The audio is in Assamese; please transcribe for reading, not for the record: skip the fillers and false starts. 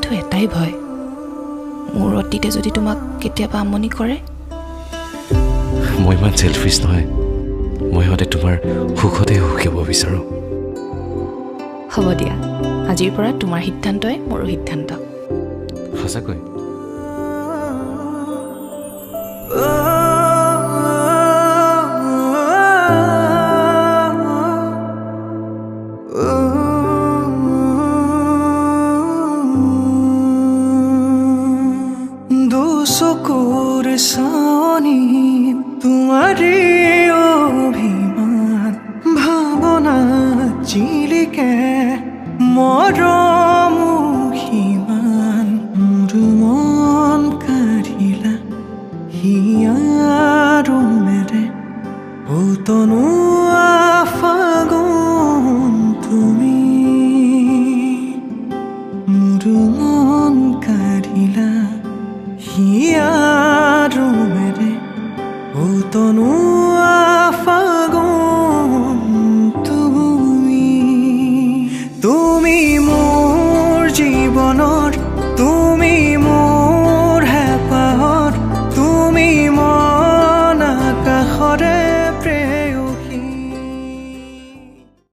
শুধু এটাই ভয়, মোৰ অতীতে যদি তোমাক কেতিয়াবা আমনি কৰে। মই ইমান চেলফিছ নহয়, মই সদায় তোমাৰ সুখতে সুখী হ'ব বিচাৰোঁ। হ'ব দিয়া, আজিৰ পৰা তোমাৰ সিদ্ধান্তই মোৰো সিদ্ধান্ত। সঁচাকৈ? চকুৰ চাৱনি তোমাৰে অভিমান ভাৱনা চিলিকে মৰম সিমান মোৰ মন কাঢ়িলা হিয়াৰো মেৰে তনুৱা ফাগুন তুমি মোৰ মন কাঢ়িলা হিয়াৰো মেৰে তনু